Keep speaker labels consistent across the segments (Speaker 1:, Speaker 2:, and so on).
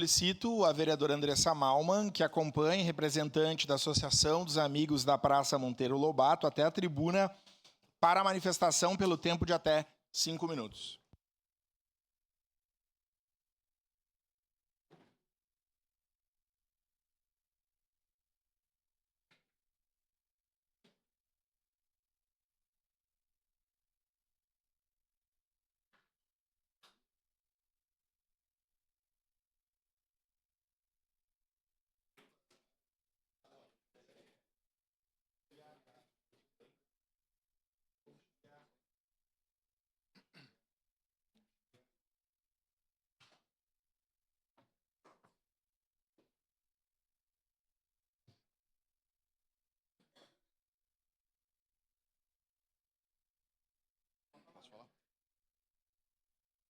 Speaker 1: Solicito a vereadora Andressa Malman que acompanhe representante da Associação dos Amigos da Praça Monteiro Lobato até a tribuna para a manifestação pelo tempo de até 5 minutos.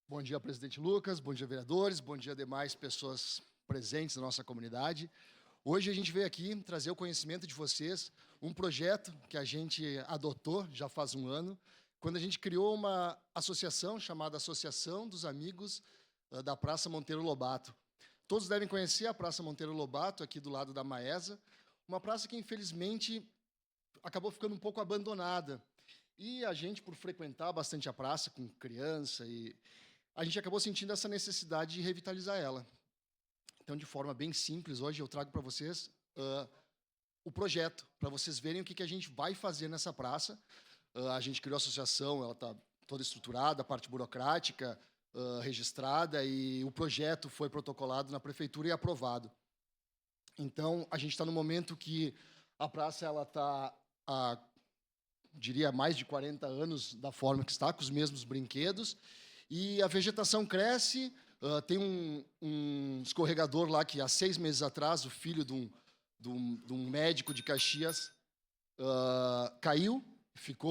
Speaker 2: Bom dia, presidente Lucas, bom dia, vereadores, bom dia, demais pessoas presentes na nossa comunidade. Hoje a gente veio aqui trazer o conhecimento de vocês um projeto que a gente adotou já faz um ano, quando a gente criou uma associação chamada Associação dos Amigos da Praça Monteiro Lobato. Todos devem conhecer a Praça Monteiro Lobato, aqui do lado da Maesa, uma praça que, infelizmente, acabou ficando um pouco abandonada. E a gente, por frequentar bastante a praça com criança, a gente acabou sentindo essa necessidade de revitalizar ela. Então, de forma bem simples, hoje eu trago para vocês o projeto, para vocês verem o que a gente vai fazer nessa praça. A gente criou a associação, ela está toda estruturada, a parte burocrática, registrada, e o projeto foi protocolado na prefeitura e aprovado. Então, a gente está no momento que a praça está há, diria, mais de 40 anos da forma que está, com os mesmos brinquedos, e a vegetação cresce. Tem um escorregador lá que, há 6 meses atrás, o filho de um médico de Caxias caiu,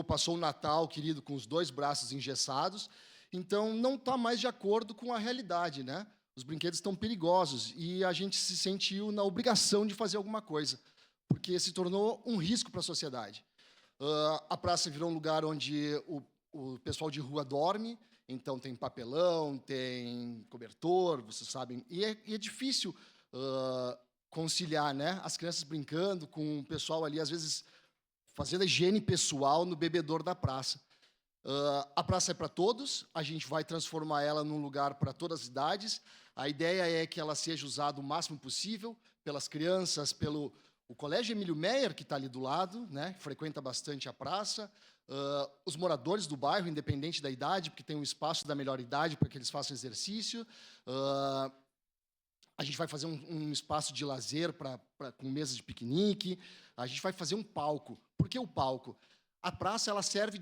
Speaker 2: passou o Natal, querido, com os 2 braços engessados. Então, não está mais de acordo com a realidade, né? Os brinquedos estão perigosos e a gente se sentiu na obrigação de fazer alguma coisa, porque se tornou um risco para a sociedade. A praça virou um lugar onde o pessoal de rua dorme, então tem papelão, tem cobertor, vocês sabem, e é difícil conciliar, né? As crianças brincando com o pessoal ali, às vezes, fazendo a higiene pessoal no bebedouro da praça. A praça é para todos, a gente vai transformar ela num lugar para todas as idades. A ideia é que ela seja usada o máximo possível pelas crianças, pelo Colégio Emílio Meyer, que está ali do lado, né, frequenta bastante a praça, os moradores do bairro, independente da idade, porque tem um espaço da melhor idade para que eles façam exercício. A gente vai fazer um espaço de lazer com mesas de piquenique. A gente vai fazer um palco. Por que o palco? A praça ela serve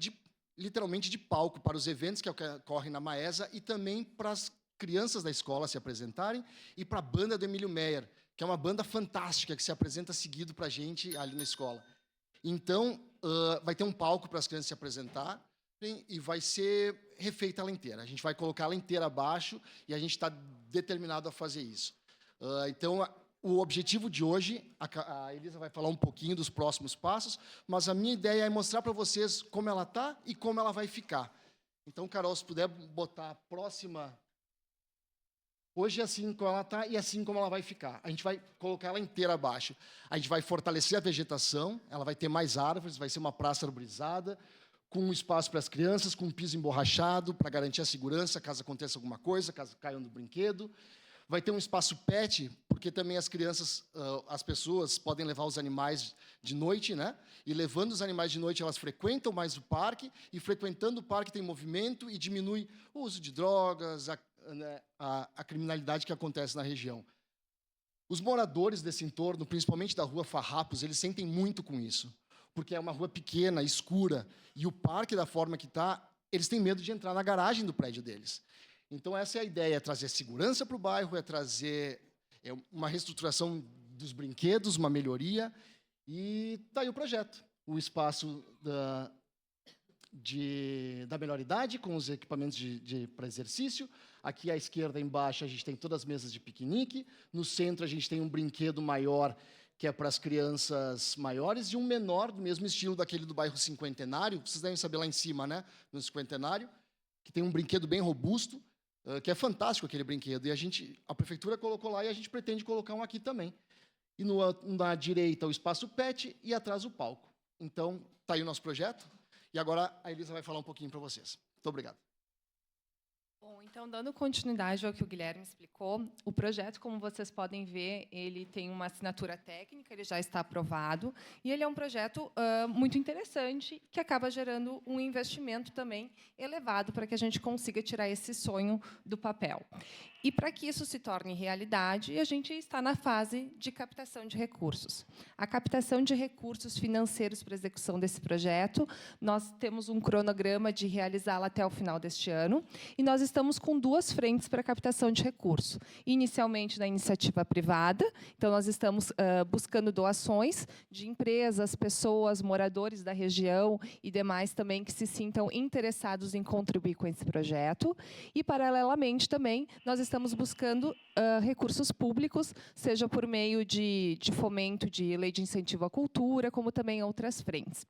Speaker 2: literalmente de palco para os eventos que ocorrem na Maesa e também para as crianças da escola se apresentarem e para a banda do Emílio Meyer, que é uma banda fantástica que se apresenta seguido para a gente ali na escola. Então, vai ter um palco para as crianças se apresentarem e vai ser refeita ela inteira. A gente vai colocar ela inteira abaixo e a gente está determinado a fazer isso. Então, o objetivo de hoje, a Elisa vai falar um pouquinho dos próximos passos, mas a minha ideia é mostrar para vocês como ela está e como ela vai ficar. Então, Carol, se puder botar a próxima. Hoje é assim como ela está e assim como ela vai ficar. A gente vai colocar ela inteira abaixo. A gente vai fortalecer a vegetação, ela vai ter mais árvores, vai ser uma praça arborizada, com um espaço para as crianças, com um piso emborrachado, para garantir a segurança, caso aconteça alguma coisa, caso caiam do brinquedo. Vai ter um espaço pet, porque também as crianças, as pessoas podem levar os animais de noite, né? E levando os animais de noite, elas frequentam mais o parque, e frequentando o parque tem movimento e diminui o uso de drogas, a criminalidade que acontece na região. Os moradores desse entorno, principalmente da rua Farrapos, eles sentem muito com isso, porque é uma rua pequena, escura, e o parque, da forma que está, eles têm medo de entrar na garagem do prédio deles. Então, essa é a ideia, é trazer segurança para o bairro, é trazer uma reestruturação dos brinquedos, uma melhoria, e está aí o projeto. O espaço da melhor idade, com os equipamentos para exercício. Aqui à esquerda, embaixo, a gente tem todas as mesas de piquenique. No centro, a gente tem um brinquedo maior, que é para as crianças maiores, e um menor, do mesmo estilo daquele do bairro Cinquentenário. Vocês devem saber lá em cima, né? No Cinquentenário, que tem um brinquedo bem robusto. que é fantástico aquele brinquedo. E a prefeitura colocou lá e a gente pretende colocar um aqui também. E na direita o espaço pet e atrás o palco. Então, está aí o nosso projeto. E agora a Elisa vai falar um pouquinho para vocês. Muito obrigado.
Speaker 3: Bom, então, dando continuidade ao que o Guilherme explicou, o projeto, como vocês podem ver, ele tem uma assinatura técnica, ele já está aprovado, e ele é um projeto muito interessante, que acaba gerando um investimento também elevado para que a gente consiga tirar esse sonho do papel. E, para que isso se torne realidade, a gente está na fase de captação de recursos. A captação de recursos financeiros para a execução desse projeto, nós temos um cronograma de realizá-la até o final deste ano, e nós estamos com 2 frentes para a captação de recursos. Inicialmente, na iniciativa privada, então, nós estamos buscando doações de empresas, pessoas, moradores da região e demais também que se sintam interessados em contribuir com esse projeto. E, paralelamente, também, nós estamos buscando recursos públicos, seja por meio de fomento de lei de incentivo à cultura, como também outras frentes.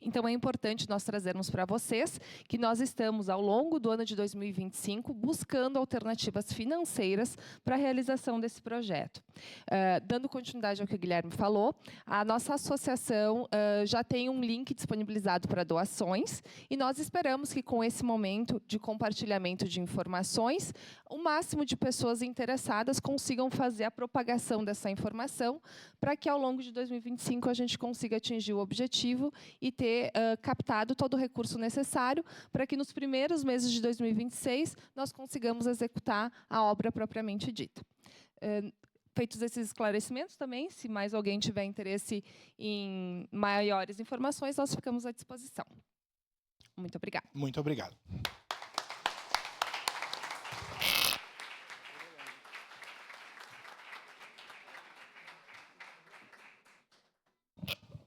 Speaker 3: Então, é importante nós trazermos para vocês que nós estamos, ao longo do ano de 2025, buscando alternativas financeiras para a realização desse projeto. Dando continuidade ao que o Guilherme falou, a nossa associação já tem um link disponibilizado para doações, e nós esperamos que, com esse momento de compartilhamento de informações, o máximo de pessoas interessadas consigam fazer a propagação dessa informação, para que, ao longo de 2025, a gente consiga atingir o objetivo e ter captado todo o recurso necessário para que, nos primeiros meses de 2026, nós consigamos executar a obra propriamente dita. Feitos esses esclarecimentos também, se mais alguém tiver interesse em maiores informações, nós ficamos à disposição. Muito obrigada.
Speaker 1: Muito obrigado.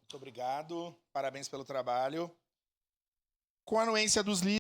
Speaker 1: Muito obrigado. Parabéns pelo trabalho. Com a anuência dos líderes.